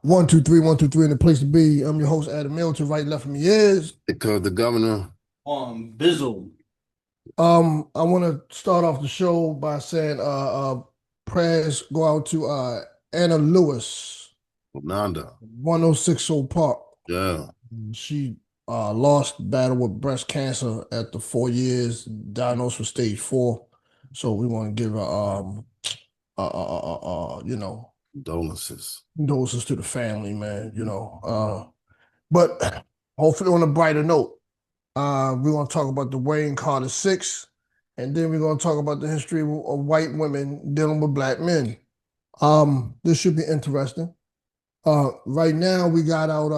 One, two, three, one, two, three, in the place to be. I'm your host, Adam Milton. Right, left of me is. Because the governor, Bizzle. I want to start off the show by saying, prayers go out to Anna Lewis, Nanda, 106 Old Park. yeah, She lost battle with breast cancer after 4 years, diagnosed with stage 4. So we want to give her, you know, condolences. condolences to the family, man. But hopefully on a brighter note. We're going to talk about the Wayne Carter Six, and then we're going to talk about the history of white women dealing with black men. This should be interesting. Right now we got out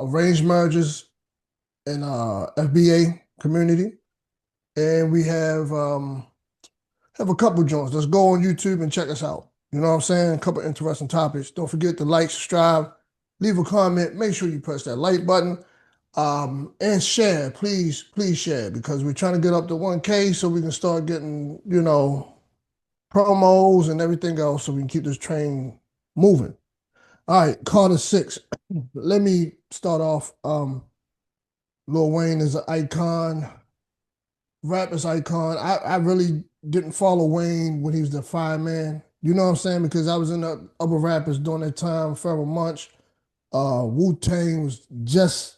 arranged marriages in FBA community, and we have a couple joints. Let's go on YouTube and check us out. You know what I'm saying? A couple interesting topics. Don't forget to like, subscribe, leave a comment. Make sure you press that like button. And share, please share, because we're trying to get up to 1K so we can start getting, promos and everything else so we can keep this train moving. All right, Carter Six. Let me start off. Lil Wayne is an icon, rapper's icon. I really didn't follow Wayne when he was the fireman. You know what I'm saying? Because I was in the other rappers during that time, Pharrell Munch. Wu-Tang was just,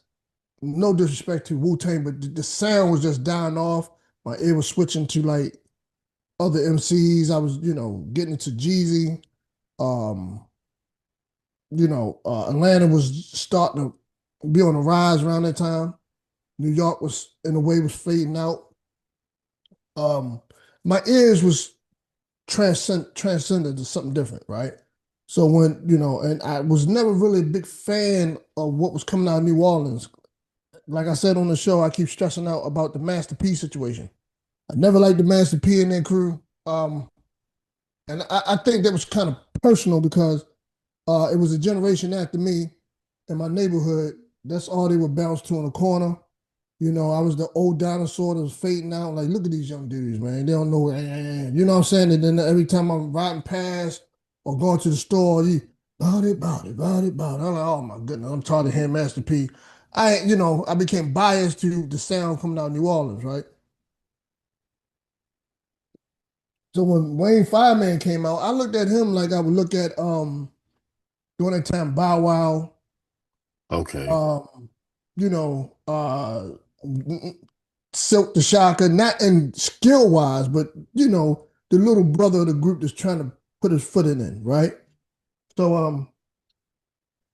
no disrespect to Wu-Tang, but the sound was just dying off. My ear was switching to like other MCs. I was, getting into Jeezy. Um, Atlanta was starting to be on the rise around that time. New York was, in a way, was fading out. My ears was transcended to something different, right? So when, and I was never really a big fan of what was coming out of New Orleans. Like I said on the show, I keep stressing out about the Master P situation. I never liked the Master P and their crew. And I think that was kind of personal because it was a generation after me in my neighborhood. That's all they would bounce to in the corner. I was the old dinosaur that was fading out. Like, look at these young dudes, man. They don't know. You know what I'm saying? And then every time I'm riding past or going to the store, you about it. I'm like, oh my goodness, I'm tired of hearing Master P. I became biased to the sound coming out of New Orleans, right? So when Wayne Fireman came out, I looked at him like I would look at during that time Bow Wow, Okay, um, you know, uh Silk the Shocker, not in skill wise, but the little brother of the group that's trying to put his foot in, right? So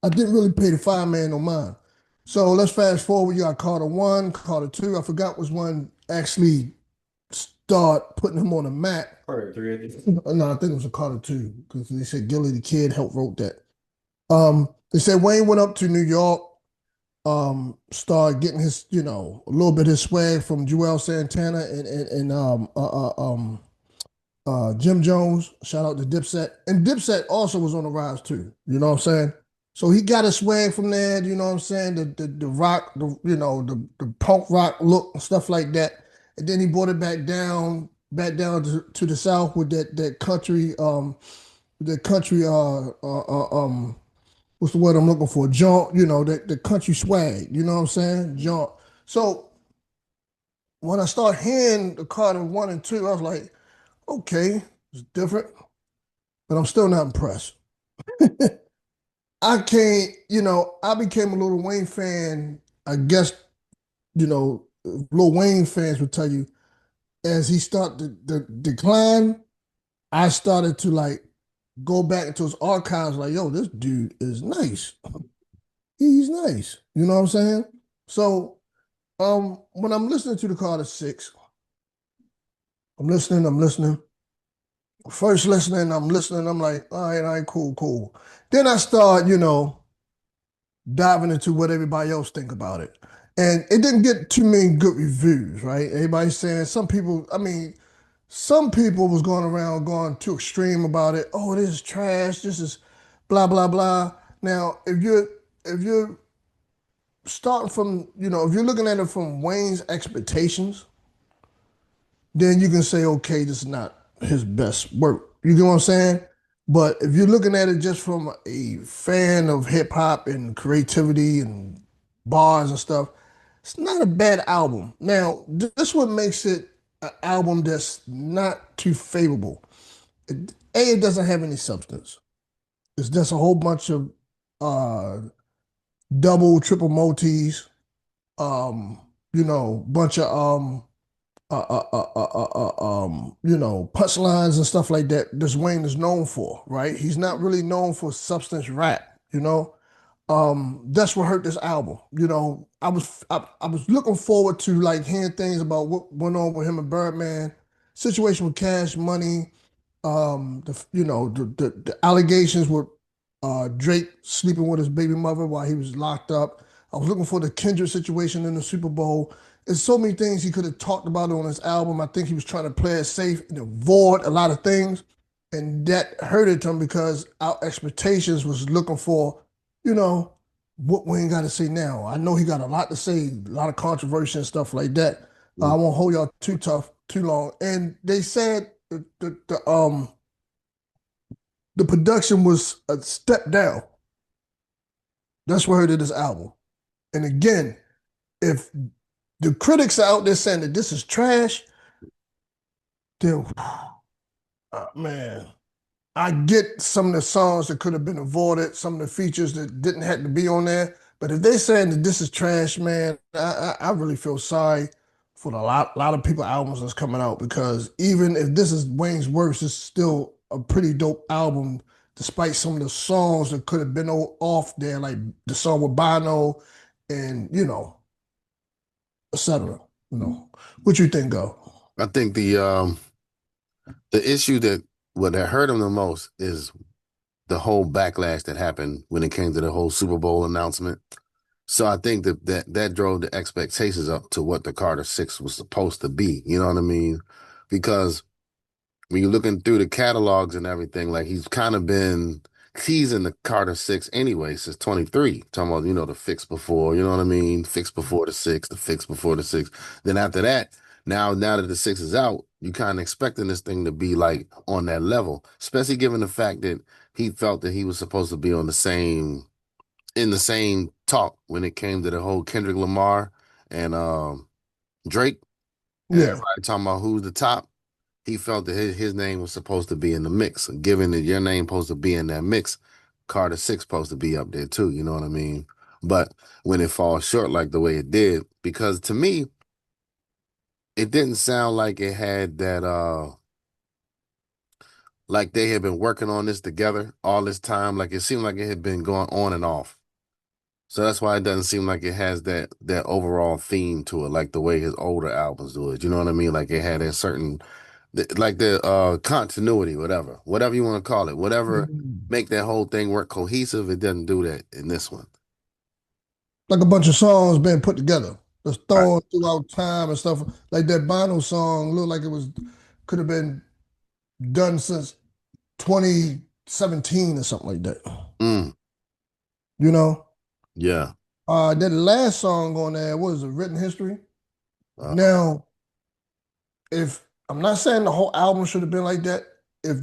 I didn't really pay the fireman no mind. So let's fast forward. You got Carter 1, Carter 2. I forgot which one actually start putting him on the map. Carter 3, I think. No, I think it was a Carter 2 because they said Gilly the Kid helped wrote that. They said Wayne went up to New York, started getting his, a little bit of his swag from Joel Santana and Jim Jones. Shout out to Dipset. And Dipset also was on the rise too. You know what I'm saying? So he got his swag from there, you know what I'm saying? The rock, the punk rock look and stuff like that. And then he brought it back down to the South with that country, what's the word I'm looking for? Jaunt, the country swag, you know what I'm saying? Jaunt. So when I start hearing the Carter 1 and 2, I was like, okay, it's different, but I'm still not impressed. I can't, I became a Lil Wayne fan. I guess, Lil Wayne fans would tell you as he started to decline, I started to like go back into his archives like, yo, this dude is nice. He's nice. You know what I'm saying? So when I'm listening to the Carter Six, I'm listening. First listening, I'm listening, I'm like, all right, cool. Then I start, diving into what everybody else think about it. And it didn't get too many good reviews, right? Everybody's saying some people was going around going too extreme about it. Oh, this is trash, this is blah, blah, blah. Now, if you're starting from, if you're looking at it from Wayne's expectations, then you can say, okay, this is not his best work. You get what I'm saying? But if you're looking at it just from a fan of hip hop and creativity and bars and stuff, it's not a bad album. Now, this what makes it an album that's not too favorable. It doesn't have any substance. It's just a whole bunch of uh double, triple multis, um, bunch of punchlines and stuff like that. This Wayne is known for, right? He's not really known for substance rap, you know. That's what hurt this album. I was looking forward to like hearing things about what went on with him and Birdman, situation with Cash Money, the allegations with Drake sleeping with his baby mother while he was locked up. I was looking for the Kendrick situation in the Super Bowl. There's so many things he could have talked about on his album. I think he was trying to play it safe and avoid a lot of things, and that hurted him because our expectations was looking for, you know, what Wayne got to say now. I know he got a lot to say, a lot of controversy and stuff like that. I won't hold y'all too tough too long. And they said the production was a step down. That's what I heard of this album. And again, if the critics are out there saying that this is trash, then man, I get some of the songs that could have been avoided, some of the features that didn't have to be on there. But if they're saying that this is trash, man, I really feel sorry for the lot of people albums that's coming out because even if this is Wayne's worst, it's still a pretty dope album, despite some of the songs that could have been off there, like the song with Bono and etc. What you think, Go? I think the issue that what hurt him the most is the whole backlash that happened when it came to the whole Super Bowl announcement. So I think that drove the expectations up to what the Carter Six was supposed to be. You know what I mean? Because when you're looking through the catalogs and everything, like he's kind of been teasing the Carter Six anyway since 23. Talking about, the fix before, you know what I mean? Fix before the six, the fix before the six. Then after that, now that the six is out, you kind of expecting this thing to be like on that level, especially given the fact that he felt that he was supposed to be in the same talk when it came to the whole Kendrick Lamar and Drake and Yeah. everybody talking about who's the top. He felt that his name was supposed to be in the mix. Given that your name supposed to be in that mix, Carter Six supposed to be up there too. You know what I mean? But when it falls short like the way it did, because to me, it didn't sound like it had that like they had been working on this together all this time. Like it seemed like it had been going on and off. So that's why it doesn't seem like it has that overall theme to it, like the way his older albums do it. You know what I mean? Like it had a certain like the continuity, whatever you want to call it, whatever make that whole thing work cohesive. It doesn't do that in this one. Like a bunch of songs being put together, just Right. thrown throughout time and stuff. Like that Bono song looked like it was could have been done since 2017 or something like that. Mm, You know? yeah. That last song on there was a written history. Uh, Now, if I'm not saying the whole album should have been like that, if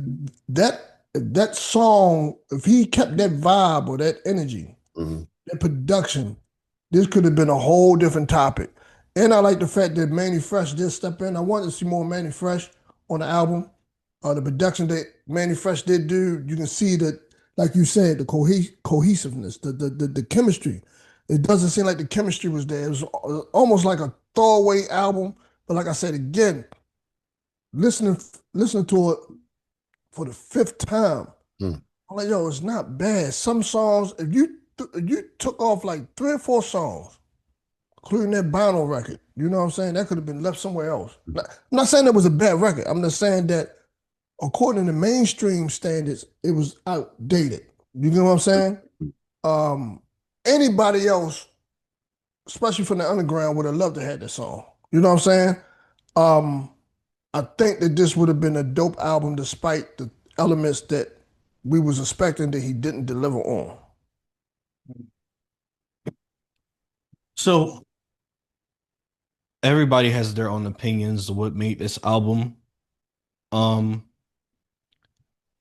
that song, if he kept that vibe or that energy, mm, that production, this could have been a whole different topic. And I like the fact that Manny Fresh did step in. I wanted to see more Manny Fresh on the album. The production that Manny Fresh did do, you can see that, like you said, the cohesiveness, the chemistry. It doesn't seem like the chemistry was there. It was almost like a throwaway album. But like I said again, listening listening to it for the fifth time, mm. I'm like, yo, it's not bad. Some songs, if you took off like three or four songs, including that Bono record, you know what I'm saying? That could have been left somewhere else. I'm not saying it was a bad record. I'm just saying that according to mainstream standards, it was outdated. You know what I'm saying? Um, Anybody else, especially from the underground, would have loved to have that song. You know what I'm saying? Um, I think that this would have been a dope album despite the elements that we was expecting that he didn't deliver on. So everybody has their own opinions of what made this album.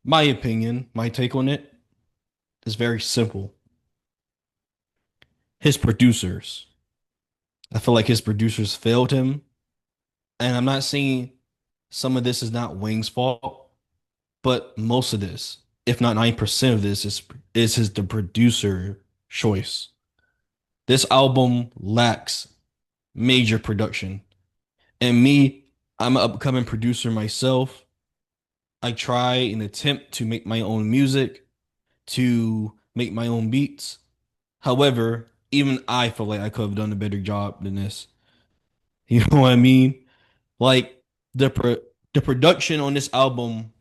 My opinion, my take on it is very simple. His producers. I feel like his producers failed him. And I'm not saying some of this is not Wayne's fault, but most of this, if not 90% of this, is his the producer choice. This album lacks major production. And me, I'm an upcoming producer myself. I try and attempt to make my own music, to make my own beats. However, even I feel like I could have done a better job than this. You know what I mean? Like the production on this album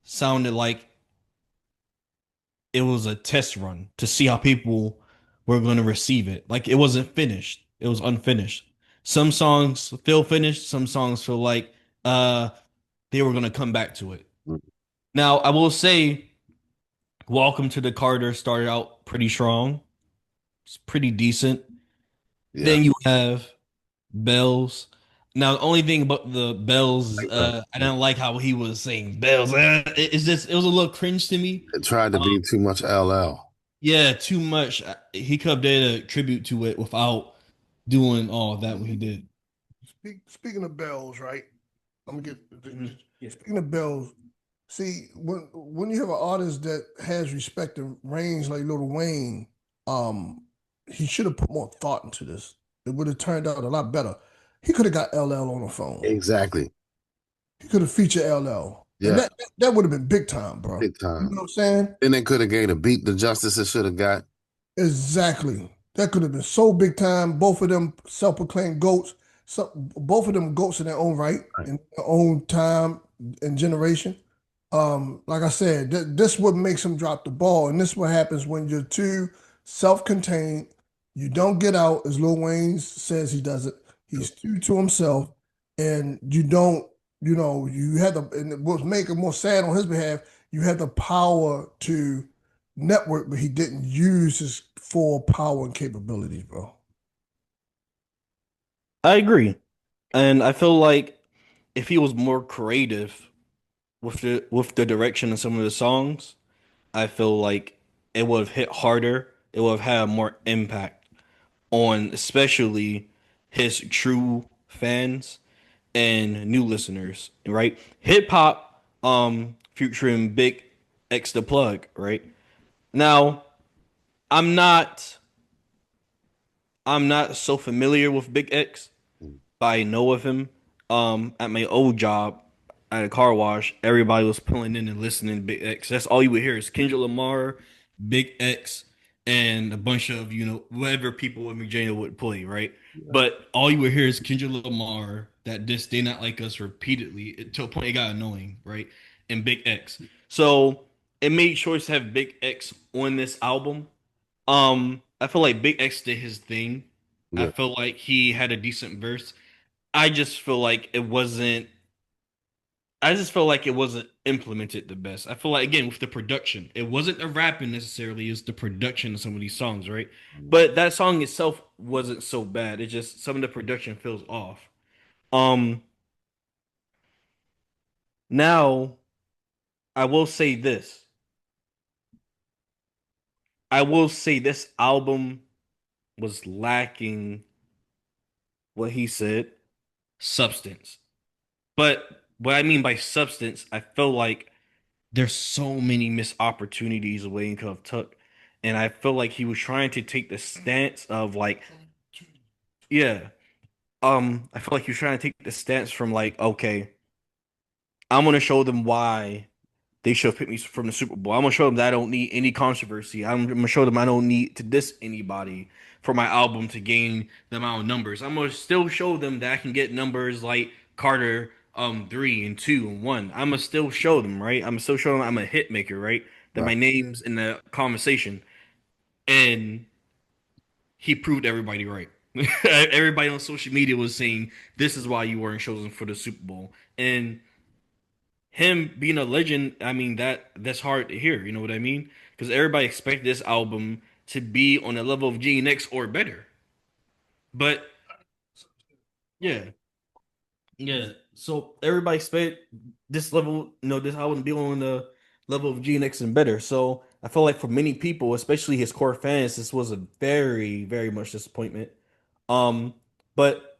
sounded like it was a test run to see how people were going to receive it. Like it wasn't finished. It was unfinished. Some songs feel finished, some songs feel like uh they were going to come back to it. Mm. Now, I will say Welcome to the Carter started out pretty strong. It's pretty decent. Yeah. Then you have Bells. Now, the only thing about the Bells, Like that. I didn't like how he was saying Bells. It's just, it was a little cringe to me. It tried to be too much LL. Yeah, too much. He could have did a tribute to it without doing all of that what he did. Speaking of bells, right? I'm gonna Mhm. Yeah. speaking of bells. See, when you have an artist that has respect and range like Lil Wayne, he should have put more thought into this. It would have turned out a lot better. He could have got LL on the phone. Exactly. He could have featured LL, and Yeah. that would have been big time, bro. Big You know time. what I'm saying? Then they could have gave a beat the justice it should have got. Exactly. That could have been so big time. Both of them self-proclaimed goats. So both of them goats in their own right, Right. in their own time and generation. Like I said, this what makes them drop the ball, and this is what happens when you're too self-contained. You don't get out, as Lil Wayne says he does it. He's too to himself, and you don't. You know, you had the, and what's making more sad on his behalf, you had the power to network, but he didn't use his full power and capabilities, bro. I agree. And I feel like if he was more creative with the direction of some of the songs, I feel like it would have hit harder. It would have had more impact on especially his true fans and new listeners, right? Hip hop, featuring Big X the Plug, right? Now, I'm not I'm not so familiar with Big X, Mm. but I know of him. At my old job at a car wash, everybody was pulling in and listening to Big X. That's all you would hear is Kendrick Lamar, Big X, and a bunch of, whatever people in Virginia would play, right? Yeah. But all you would hear is Kendrick Lamar, that this They Not Like Us repeatedly, to a point it got annoying, right? And Big X. So it made choice to have Big X on this album. I feel like Big X did his thing. I Yeah. feel like he had a decent verse. I just feel like it wasn't. I just feel like it wasn't implemented the best. I feel like again with the production, it wasn't the rapping necessarily; it's the production of some of these songs, right? But that song itself wasn't so bad. It just some of the production feels off. Um, Now I will say this. I will say this album was lacking what he said, substance. But what I mean by substance, I feel like there's so many missed opportunities Wayne could have took. And I feel like he was trying to take the stance of like, yeah. I feel like he was trying to take the stance from like, okay, I'm gonna show them why they should have picked me from the Super Bowl. I'm gonna show them that I don't need any controversy. I'm gonna show them I don't need to diss anybody for my album to gain the amount of numbers. I'm gonna still show them that I can get numbers like Carter 3 and 2 and 1. I'm gonna still show them, right? I'm gonna still show them I'm a hit maker, right? That Right. my name's in the conversation. And he proved everybody right. Everybody on social media was saying this is why you weren't chosen for the Super Bowl. And him being a legend, I mean that's hard to hear. You know what I mean? Because everybody expected this album to be on the level of GNX or better. But yeah, yeah. So everybody expect this level, this album to be on level of GNX and better. So I feel like for many people, especially his core fans, this was a very, very much disappointment. Um, but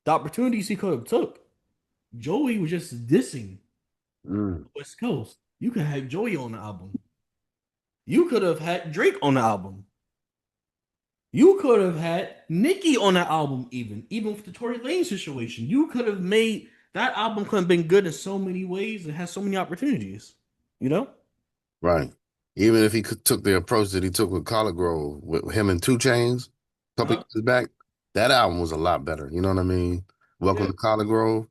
the opportunities he could have took, Joey was just dissing Mm, West Coast. You could have Joey on the album. You could have had Drake on the album. You could have had Nicki on the album, even with the Tory Lane situation. You could have made that album could have been good in so many ways and had so many opportunities. You know? right. Even if he took the approach that he took with Collard Grove, with him and Two Chains a couple Uh-huh. years back, that album was a lot better. You know what I mean? Welcome Yeah. to Collard Grove.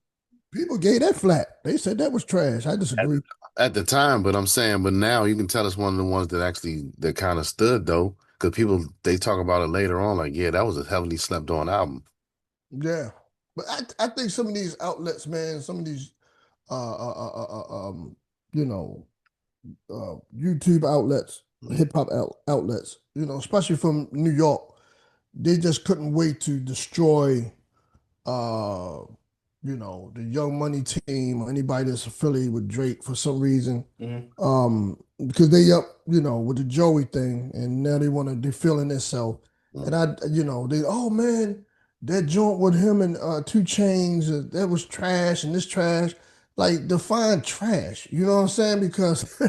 People gave that flat. They said that was trash. I At, disagree. at the time, but I'm saying, but now you can tell it's one of the ones that actually that kind of stood though, because people they talk about it later on, like, yeah, that was a heavily slept on album. Yeah, but I think some of these outlets, man, some of these uh, uh, uh, you know, YouTube outlets, hip hop outlets, especially from New York, they just couldn't wait to destroy, uh, the Young Money team or anybody that's affiliated with Drake for some reason. Mhm. Because they up, with the Joey thing, and now they're feeling themselves. And oh man, that joint with him and Two Chains, that was trash and this trash. Like define trash, you know what I'm saying? Because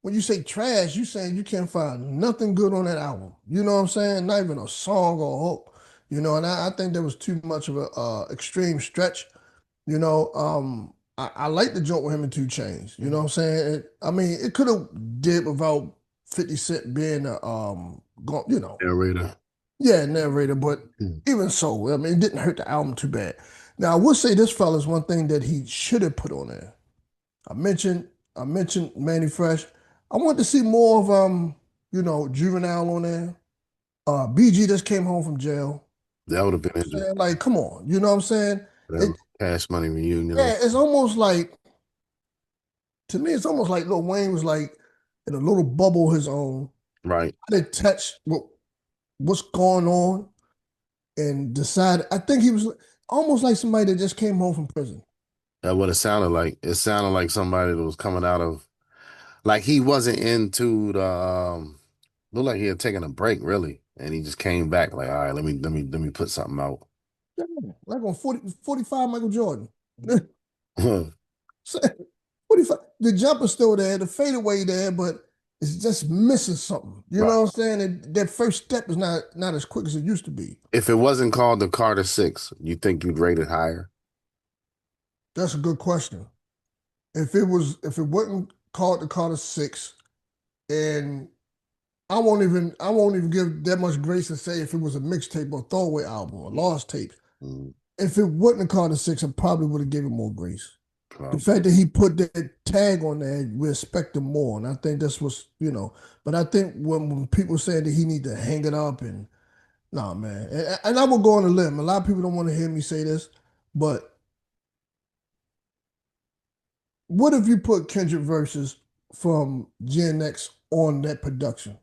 when you say trash, you saying you can't find nothing good on that album. You know what I'm saying? Not even a song or a hook. And I think there was too much of a extreme stretch. I like the joint with him and Two Chains. You know what I'm saying? I mean, it could have did without 50 Cent being a Narrator. yeah, narrator, but Mm. even so, I mean, it didn't hurt the album too bad. Now, I would say this fella's one thing that he should have put on there. I mentioned I mentioned Manny Fresh. I want to see more of Juvenile on there. BG just came home from jail. That would have been interesting. Saying, like, come on, you know what I'm saying? That It Cash Money reunion. yeah, it's almost like to me, it's almost like Lil Wayne was like in a little bubble his own. Right. I didn't touch what's going on and decided. I think he was almost like somebody that just came home from prison. That what it sounded like. It sounded like somebody that was coming out of like he wasn't into the looked like he had taken a break really. And he just came back like, all right, let me put something out. Yeah, like on 45 Michael Jordan. Right. So, 45. The jumper's still there, the fadeaway there, but it's just missing something. You know what I'm saying? That first step is not as quick as it used to be. If it wasn't called the Carter Six, you think you'd rate it higher? That's a good question. If it wasn't called the Carter Six, and I won't even give that much grace to say if it was a mixtape or throwaway album or lost tape. Mm, If it wasn't called a six, I probably would have given him more grace. The probably. fact that he put that tag on there, we expect him more. And I think that's but I think when people say that he need to hang it up and nah, man. And I will go on a limb. A lot of people don't want to hear me say this, but what if you put Kendrick verses from Gen X on that production?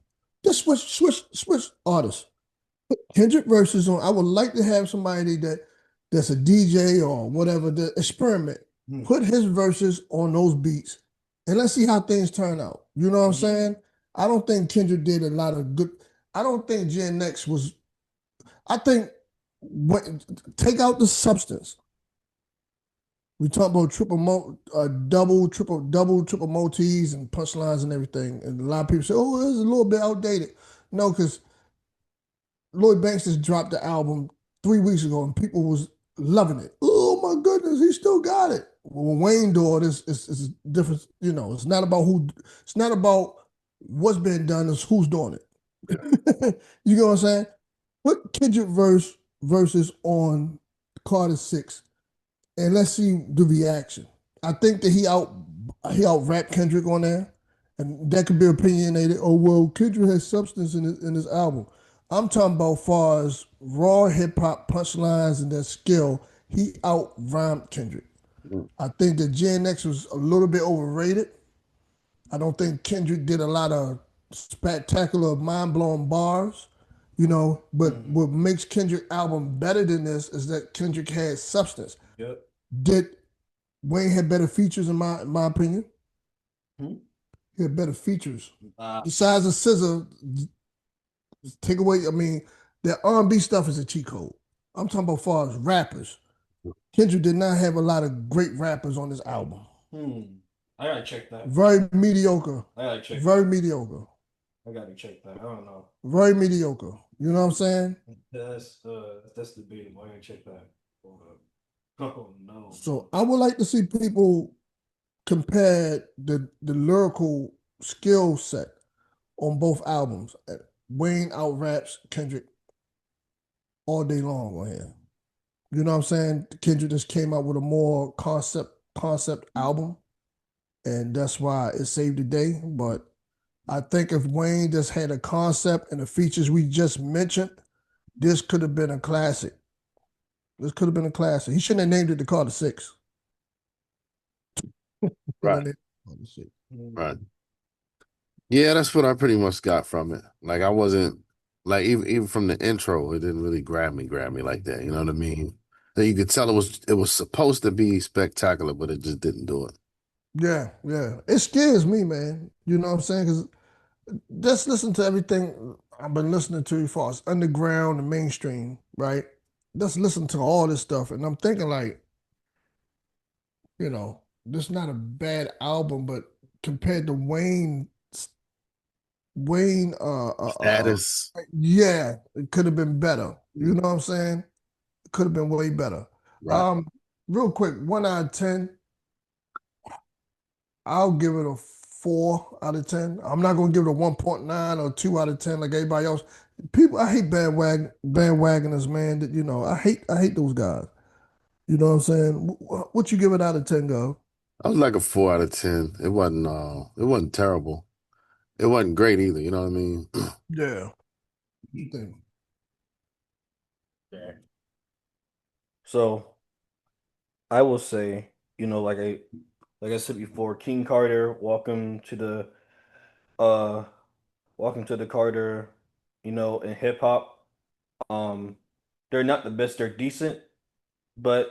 Just switch artists. Kendrick verses on. I would like to have somebody that's a DJ or whatever to experiment. Put his verses on those beats and let's see how things turn out. You know what I'm saying? I don't think Kendrick did a lot of good. I don't think Gen X was. I think take out the substance. We talk about triple multis and punchlines and everything. And a lot of people say, "Oh, it's a little bit outdated." No, because Lloyd Banks just dropped the album 3 weeks ago, and people was loving it. Oh my goodness, he still got it. When Wayne do it, it's different. It's not about who. It's not about what's been done. It's who's doing it. You know what I'm saying? Put Kendrick verses on Carter Six, and let's see the reaction. I think that he out rap Kendrick on there, and that could be opinionated. Oh well, Kendrick has substance in his album. I'm talking about far as raw hip hop punchlines and that skill. He out rhymed Kendrick. Mm. I think that Gen X was a little bit overrated. I don't think Kendrick did a lot of spectacular, mind blowing bars. But what makes Kendrick album better than this is that Kendrick had substance. Yep. Did Wayne had better features in my opinion? Hmm? He had better features. Besides the scissor, take away. I mean, that R&B stuff is a cheat code. I'm talking about far as rappers. Kendrick did not have a lot of great rappers on this album. I gotta check that. Very mediocre. I gotta check Very that. mediocre. I gotta check that. I don't know. Very mediocre. You know what I'm saying? That's debatable. I gotta check that. Hold up. Oh no. So I would like to see people compare the lyrical skill set on both albums. Wayne out raps Kendrick all day long on here. You know what I'm saying? Kendrick just came out with a more concept album, and that's why it saved the day. But I think if Wayne just had a concept and the features we just mentioned, this could have been a classic. This could have been a classic. He shouldn't have named it the Carter Six. Right. Right. Yeah, that's what I pretty much got from it. Like I wasn't like even from the intro, it didn't really grab me like that. You know what I mean? That you could tell it was supposed to be spectacular, but it just didn't do it. Yeah, yeah. It scares me, man. You know what I'm saying? Because just listen to everything I've been listening to as far as underground and mainstream, right? Just listen to all this stuff, and I'm thinking like, this is not a bad album, but compared to Wayne, Status. yeah, it could have been better. You know what I'm saying? It could have been way better. Right. Real quick, 1 out of 10, I'll give it a 4 out of 10. I'm not gonna give it a 1.9 or 2 out of 10 like everybody else. People, I hate bandwagoners, man. That I hate those guys. You know what I'm saying? What you give it out of 10, go? I was like a 4 out of 10. It wasn't terrible. It wasn't great either, you know what I mean? Yeah. You think? Yeah. So I will say, like I said before, King Carter, uh welcome to the Carter, in hip hop. Um, they're not the best, they're decent, but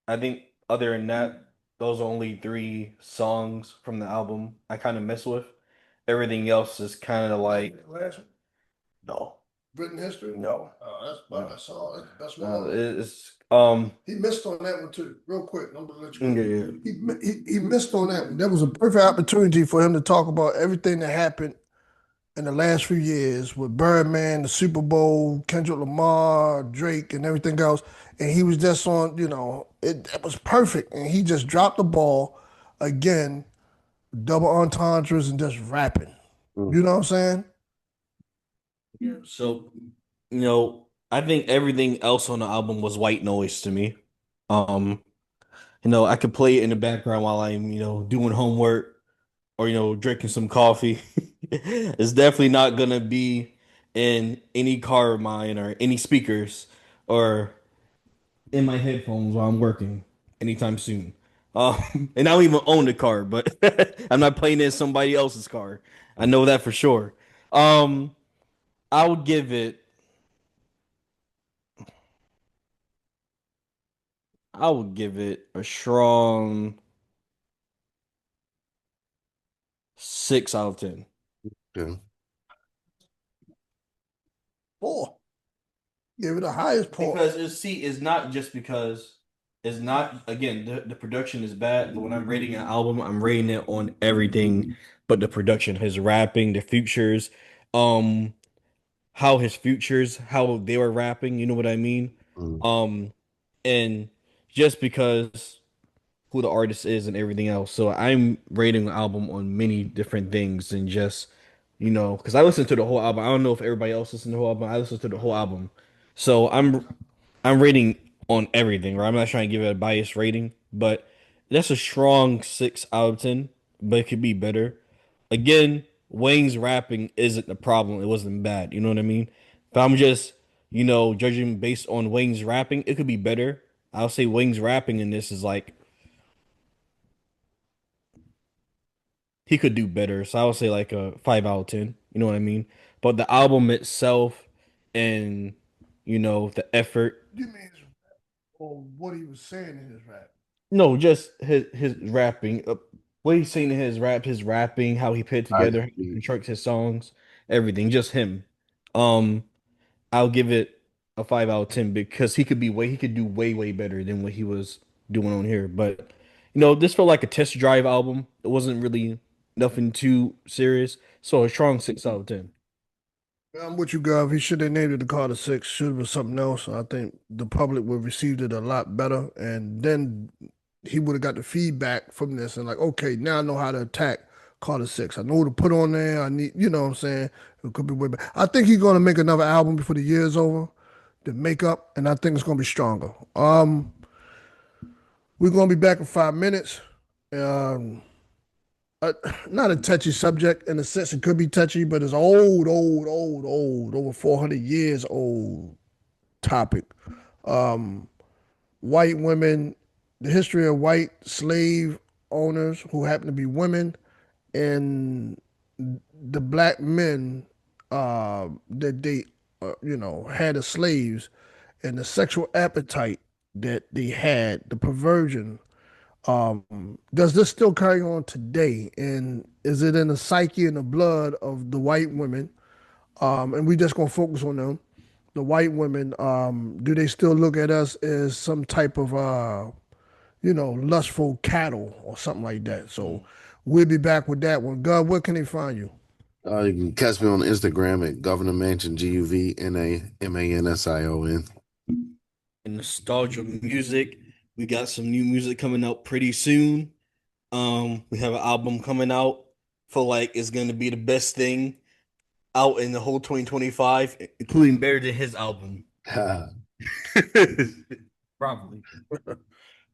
I think other than that, those are only three songs from the album I kind of mess with. Everything else is kind of like Last no, written history? no. That's my best song. That's the best No, one. it's He missed on that one too. Real quick, I'm gonna let yeah, you yeah. go. He missed on that one. That was a perfect opportunity for him to talk about everything that happened in the last few years with Birdman, the Super Bowl, Kendrick Lamar, Drake, and everything else. And he was just on, it was perfect. And he just dropped the ball again, double entendres and just rapping. Mm. You know what I'm saying? Yeah. So, I think everything else on the album was white noise to me. Um, I could play it in the background while I'm, doing homework or, drinking some coffee. It's definitely not gonna be in any car of mine or any speakers or in my headphones while I'm working anytime soon. And I don't even own the car, but I'm not playing it in somebody else's car. I know that for sure. Um, I would give it. I would give it a strong 6 out of 10. Yeah. 4. Give it the highest point. Because it's not just because it's not again the production is bad, but when I'm rating an album, I'm rating it on everything but the production, his rapping, the futures, um, how they were rapping, you know what I mean? Mm. Um, and just because who the artist is and everything else. So I'm rating the album on many different things and just, because I listened to the whole album. I don't know if everybody else listened to the whole album. I listened to the whole album. So I'm rating on everything, right? I'm not trying to give it a biased rating, but that's a strong 6 out of 10, but it could be better. Again, Wayne's rapping isn't the problem. It wasn't bad. You know what I mean? If I'm just, judging based on Wayne's rapping, it could be better. I'll say Wayne's rapping in this is like he could do better. So I would say like a 5 out of 10. You know what I mean? But the album itself and the effort. You mean or what he was saying in his rap? No, just his rapping. what he's saying in his rapping, how he put it I together, how he agree. constructs his songs, everything, just him. Um, I'll give it a 5 out of 10 because he could do way better than what he was doing on here. But this felt like a test drive album. It wasn't really nothing too serious. So a strong 6 out of 10. I'm with you, Gov. He should have named it the Carter Six. Should have been something else. I think the public would have received it a lot better, and then he would have got the feedback from this and like, okay, now I know how to attack Carter Six. I know what to put on there. I need, you know what I'm saying? It could be way better. I think he's gonna make another album before the year's over, the makeup, and I think it's gonna be stronger. We're gonna be back in 5 minutes. Um, uh, Not a touchy subject in a sense. It could be touchy, but it's old, over 400 years old topic. Um, White women, the history of white slave owners who happen to be women, and the black men that they, had as slaves, and the sexual appetite that they had, the perversion. Does this still carry on today? And is it in the psyche and the blood of the white women? And we just gonna focus on them. The white women, do they still look at us as some type of lustful cattle or something like that? So we'll be back with that one. God, where can they find you? You can catch me on Instagram at Governor Mansion GUVNAMANSION. And nostalgia music. We got some new music coming out pretty soon. We have an album coming out. Feel like it's gonna be the best thing out in the whole 2025, including better than his album. Probably.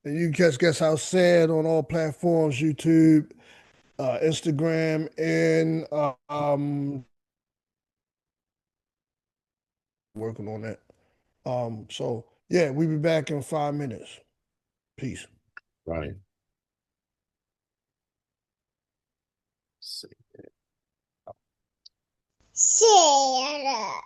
And you can catch Guess How Sad on all platforms, YouTube, Instagram, and working on that. So yeah, we'll be back in 5 minutes. Peace. Right. Share.